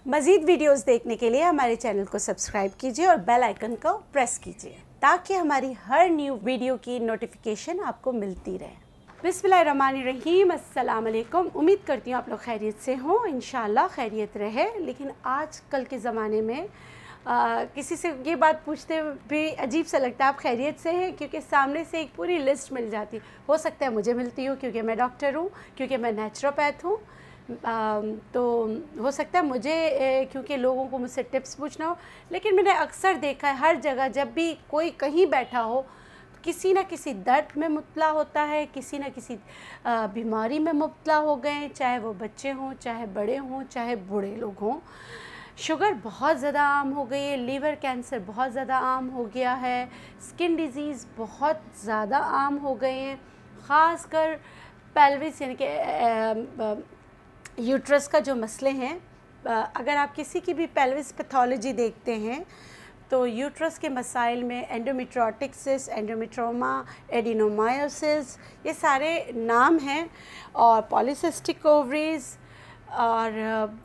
मज़ीद वीडियोस देखने के लिए हमारे चैनल को सब्सक्राइब कीजिए और बेल आइकन को प्रेस कीजिए ताकि हमारी हर न्यू वीडियो की नोटिफिकेशन आपको मिलती रहे। बिस्मिल्लाहिर्रहमानिर्रहीम, अस्सलाम वालेकुम। उम्मीद करती हूँ आप लोग खैरियत से हों, इंशाअल्लाह खैरियत रहे। लेकिन आज कल के ज़माने में किसी से ये बात पूछते भी अजीब सा लगता है, आप खैरियत से हैं, क्योंकि सामने से एक पूरी लिस्ट मिल जाती। हो सकता है मुझे मिलती हो क्योंकि मैं डॉक्टर हूँ, क्योंकि मैं नेचुरोपैथ हूँ, तो हो सकता है मुझे क्योंकि लोगों को मुझसे टिप्स पूछना हो। लेकिन मैंने अक्सर देखा है हर जगह जब भी कोई कहीं बैठा हो किसी ना किसी दर्द में मुब्तला होता है, किसी ना किसी बीमारी में मुब्तला हो गए, चाहे वो बच्चे हों, चाहे बड़े हों, चाहे बूढ़े लोग हों। शुगर बहुत ज़्यादा आम हो गई है, लीवर कैंसर बहुत ज़्यादा आम हो गया है, स्किन डिज़ीज़ बहुत ज़्यादा आम हो गए हैं। ख़ासकर पेल्विस यानी कि यूट्रस का जो मसले हैं, अगर आप किसी की भी पेल्विस पैथोलॉजी देखते हैं तो यूट्रस के मसाइल में एंडोमेट्रियोटिक सिस्ट, एंडोमेट्रोमा, एडिनोमायोसिस, ये सारे नाम हैं, और पॉलीसिस्टिक ओवरीज और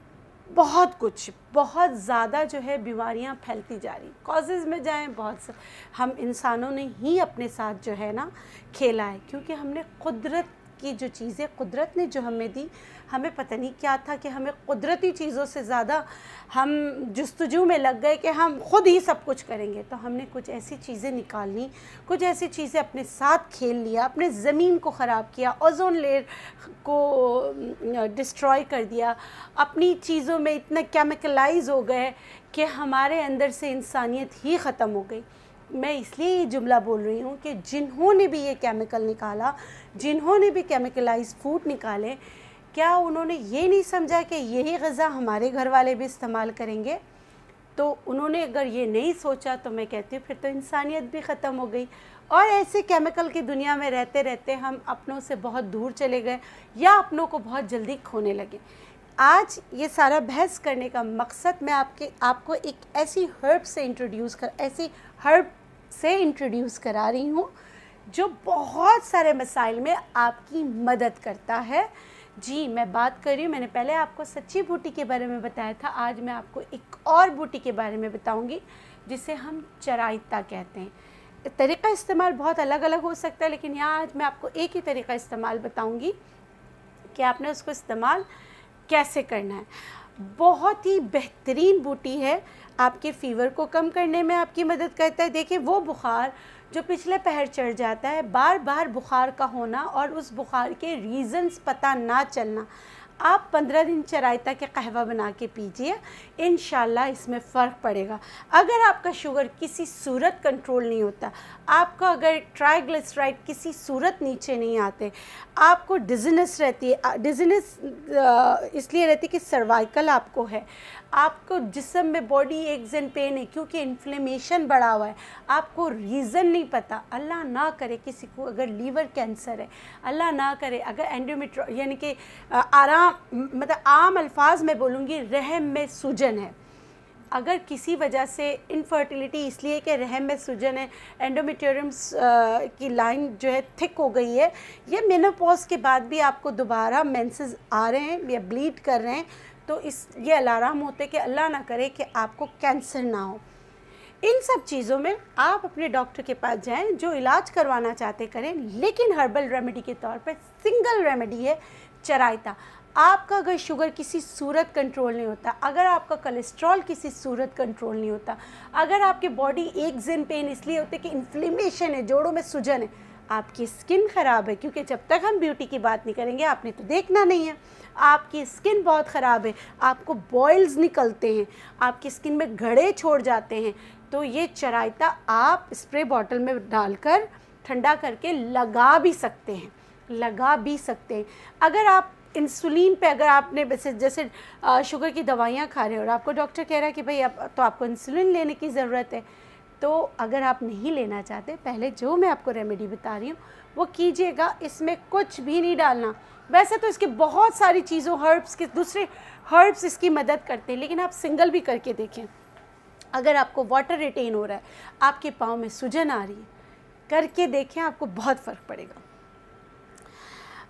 बहुत कुछ, बहुत ज़्यादा जो है बीमारियां फैलती जा रही। कॉजेज़ में जाएं, बहुत से हम इंसानों ने ही अपने साथ जो है ना खेला है, क्योंकि हमने कुदरत की जो चीज़ें कुदरत ने जो हमें दी, हमें पता नहीं क्या था कि हमें कुदरती चीज़ों से ज़्यादा हम जुस्तजू में लग गए कि हम खुद ही सब कुछ करेंगे। तो हमने कुछ ऐसी चीज़ें निकाली, कुछ ऐसी चीज़ें अपने साथ खेल लिया, अपने ज़मीन को ख़राब किया, ओज़ोन लेयर को डिस्ट्रॉय कर दिया, अपनी चीज़ों में इतना केमिकलाइज हो गए कि हमारे अंदर से इंसानियत ही ख़त्म हो गई। मैं इसलिए ये जुमला बोल रही हूँ कि जिन्होंने भी ये केमिकल निकाला, जिन्होंने भी केमिकलाइज फूड निकाले, क्या उन्होंने ये नहीं समझा कि यही ग़िज़ा हमारे घर वाले भी इस्तेमाल करेंगे? तो उन्होंने अगर ये नहीं सोचा तो मैं कहती हूँ फिर तो इंसानियत भी ख़त्म हो गई। और ऐसे केमिकल की दुनिया में रहते रहते हम अपनों से बहुत दूर चले गए या अपनों को बहुत जल्दी खोने लगे। आज ये सारा बहस करने का मकसद मैं आपको एक ऐसी हर्ब से इंट्रोड्यूस करा रही हूँ जो बहुत सारे मसाइल में आपकी मदद करता है। जी, मैं बात कर रही हूँ, मैंने पहले आपको सच्ची बूटी के बारे में बताया था, आज मैं आपको एक और बूटी के बारे में बताऊँगी जिसे हम चराइता कहते हैं। तरीक़ा इस्तेमाल बहुत अलग अलग हो सकता है, लेकिन यहाँ आज मैं आपको एक ही तरीक़ा इस्तेमाल बताऊँगी कि आपने उसको इस्तेमाल कैसे करना है। बहुत ही बेहतरीन बूटी है, आपके फ़ीवर को कम करने में आपकी मदद करता है। देखिए, वो बुखार जो पिछले पहर चढ़ जाता है, बार बार बुखार का होना और उस बुखार के रीज़न्स पता ना चलना, आप 15 दिन चराइता के कहवा बना के पीजिए, इंशाल्लाह इसमें फ़र्क पड़ेगा। अगर आपका शुगर किसी सूरत कंट्रोल नहीं होता, आपका अगर ट्राइग्लिसराइड किसी सूरत नीचे नहीं आते, आपको डिज़नेस रहती है, डिज़नेस इसलिए रहती है कि सर्वाइकल आपको है, आपको जिस्म में बॉडी एक्स एंड पेन है क्योंकि इन्फ्लेमेशन बढ़ा हुआ है, आपको रीज़न नहीं पता, अल्लाह ना करे किसी को अगर लीवर कैंसर है, अल्लाह ना करे अगर एंडोमेट्रो यानी कि आम अल्फाज में बोलूँगी रहम में सूजन है, अगर किसी वजह से इनफर्टिलिटी इसलिए कि रहम में सूजन है, एंडोमेट्रियम्स की लाइन जो है थिक हो गई है, ये मेनोपॉज के बाद भी आपको दोबारा मेंसेस आ रहे हैं या ब्लीड कर रहे हैं, तो ये अलार्म होते कि अल्लाह ना करे कि आपको कैंसर ना हो। इन सब चीज़ों में आप अपने डॉक्टर के पास जाएं, जो इलाज करवाना चाहते करें, लेकिन हर्बल रेमेडी के तौर पर सिंगल रेमेडी है चराइता। आपका अगर शुगर किसी सूरत कंट्रोल नहीं होता, अगर आपका कोलेस्ट्रॉल किसी सूरत कंट्रोल नहीं होता, अगर आपकी बॉडी एक्स एंड पेन इसलिए होते कि इन्फ्लेमेशन है, जोड़ों में सूजन है, आपकी स्किन ख़राब है, क्योंकि जब तक हम ब्यूटी की बात नहीं करेंगे आपने तो देखना नहीं है, आपकी स्किन बहुत ख़राब है, आपको बॉयल्स निकलते हैं, आपकी स्किन में घड़े छोड़ जाते हैं, तो ये चराइता आप स्प्रे बॉटल में डालकर ठंडा करके लगा भी सकते हैं। अगर आप इंसुलिन पे, अगर आपने जैसे शुगर की दवाइयाँ खा रहे हो और आपको डॉक्टर कह रहा है कि भाई अब तो आपको इंसुलिन लेने की ज़रूरत है, तो अगर आप नहीं लेना चाहते, पहले जो मैं आपको रेमेडी बता रही हूँ वो कीजिएगा, इसमें कुछ भी नहीं डालना। वैसे तो इसके बहुत सारी चीज़ों दूसरे हर्ब्स इसकी मदद करते हैं, लेकिन आप सिंगल भी करके देखें। अगर आपको वाटर रिटेन हो रहा है, आपके पाँव में सूजन आ रही है, करके देखें, आपको बहुत फ़र्क पड़ेगा।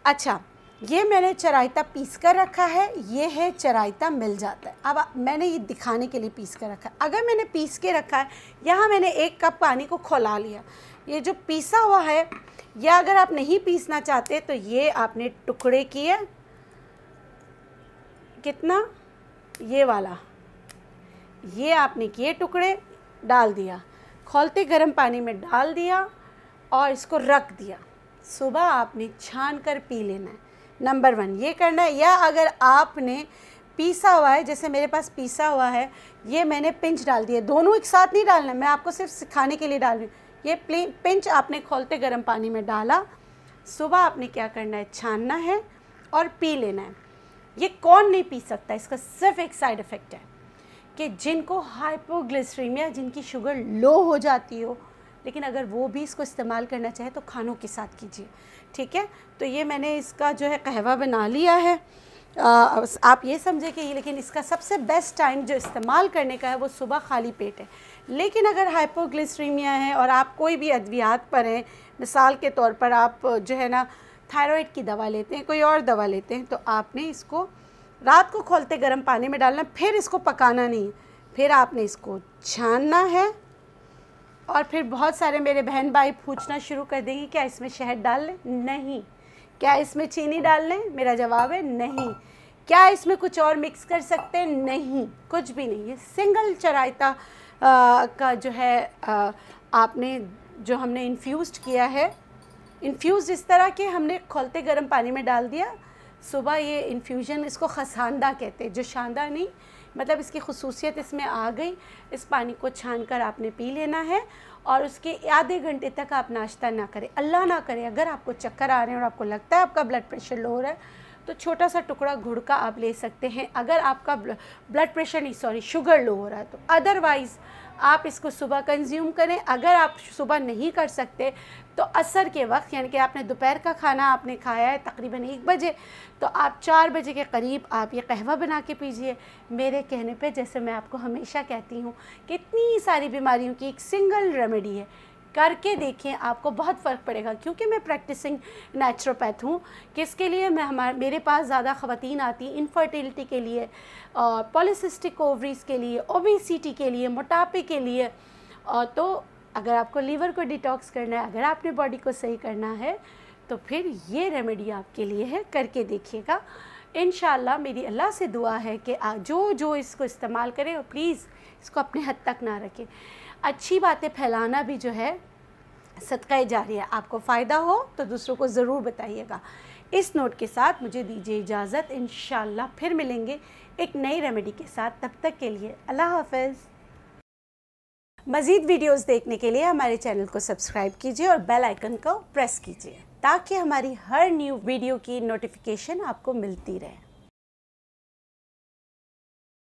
अच्छा, ये मैंने चराइता पीस कर रखा है, ये है चराइता मिल जाता है। अब मैंने ये दिखाने के लिए पीस कर रखा है। अगर मैंने पीस के रखा है, यहाँ मैंने 1 कप पानी को खौला लिया। ये जो पीसा हुआ है, या अगर आप नहीं पीसना चाहते तो ये आपने टुकड़े किए, कितना, ये वाला, ये आपने किए टुकड़े, डाल दिया, खौलते गर्म पानी में डाल दिया और इसको रख दिया। सुबह आपने छान कर पी लेना है। नंबर 1 ये करना है। या अगर आपने पीसा हुआ है, जैसे मेरे पास पीसा हुआ है, ये मैंने पिंच डाल दिया, दोनों एक साथ नहीं डालना, मैं आपको सिर्फ सिखाने के लिए डाल रही हूँ। ये पिंच आपने खौलते गर्म पानी में डाला। सुबह आपने क्या करना है, छानना है और पी लेना है। ये कौन नहीं पी सकता, इसका सिर्फ एक साइड इफ़ेक्ट है कि जिनको हाइपोग्लिसरीमिया, जिनकी शुगर लो हो जाती हो, लेकिन अगर वो भी इसको इस्तेमाल करना चाहे तो खानों के साथ कीजिए, ठीक है। तो ये मैंने इसका जो है कहवा बना लिया है। आप ये समझे कि लेकिन इसका सबसे बेस्ट टाइम जो इस्तेमाल करने का है वो सुबह खाली पेट है। लेकिन अगर हाइपोग्लिसरीमिया है और आप कोई भी अद्वियात पर हैं, मिसाल के तौर पर आप जो है ना थायराइड की दवा लेते हैं, कोई और दवा लेते हैं, तो आपने इसको रात को खौलते गर्म पानी में डालना, फिर इसको पकाना नहीं, फिर आपने इसको छानना है। और फिर बहुत सारे मेरे बहन भाई पूछना शुरू कर देंगे क्या इसमें शहद डाल लें? नहीं। क्या इसमें चीनी डाल लें? मेरा जवाब है नहीं। क्या इसमें कुछ और मिक्स कर सकते हैं? नहीं, कुछ भी नहीं। ये सिंगल चराइता का जो है आपने जो हमने इन्फ्यूज़ किया है, इन्फ्यूज़ इस तरह के हमने खौलते गर्म पानी में डाल दिया। सुबह ये इन्फ्यूज़न, इसको खसानदा कहते हैं, जो शानदा नहीं, मतलब इसकी खुसूसियत इसमें आ गई। इस पानी को छान कर आपने पी लेना है और उसके आधे घंटे तक आप नाश्ता ना करें। अल्लाह ना करे अगर आपको चक्कर आ रहे हैं और आपको लगता है आपका ब्लड प्रेशर लो हो रहा है, तो छोटा सा टुकड़ा गुड़ का आप ले सकते हैं, अगर आपका ब्लड प्रेशर नहीं, सॉरी, शुगर लो हो रहा है तो। अदरवाइज़ आप इसको सुबह कंज्यूम करें। अगर आप सुबह नहीं कर सकते तो असर के वक्त, यानी कि आपने दोपहर का खाना आपने खाया है तकरीबन 1 बजे, तो आप 4 बजे के करीब आप ये कहवा बना के पीजिए। मेरे कहने पे, जैसे मैं आपको हमेशा कहती हूँ कि इतनी सारी बीमारियों की एक सिंगल रेमेडी है, करके देखें, आपको बहुत फ़र्क पड़ेगा। क्योंकि मैं प्रैक्टिसिंग नेचुरोपैथ हूँ, किसके लिए मेरे पास ज़्यादा ख़वातीन आती हैं इनफर्टिलिटी के लिए, और पॉलीसिस्टिक ओवरीज़ के लिए, ओबेसिटी के लिए, मोटापे के लिए। तो अगर आपको लीवर को डिटॉक्स करना है, अगर आपने बॉडी को सही करना है, तो फिर ये रेमेडी आपके लिए है, करके देखिएगा। इंशाल्लाह मेरी अल्लाह से दुआ है कि जो इसको इस्तेमाल करें, और प्लीज़ इसको अपने हद तक ना रखें। अच्छी बातें फैलाना भी जो है सदका जारिया है। आपको फ़ायदा हो तो दूसरों को ज़रूर बताइएगा। इस नोट के साथ मुझे दीजिए इजाज़त। इंशाल्लाह फिर मिलेंगे एक नई रेमेडी के साथ। तब तक के लिए अल्लाह हाफ़िज़। मज़ीद वीडियोस देखने के लिए हमारे चैनल को सब्सक्राइब कीजिए और बेल आइकन को प्रेस कीजिए, ताकि हमारी हर न्यू वीडियो की नोटिफिकेशन आपको मिलती रहे।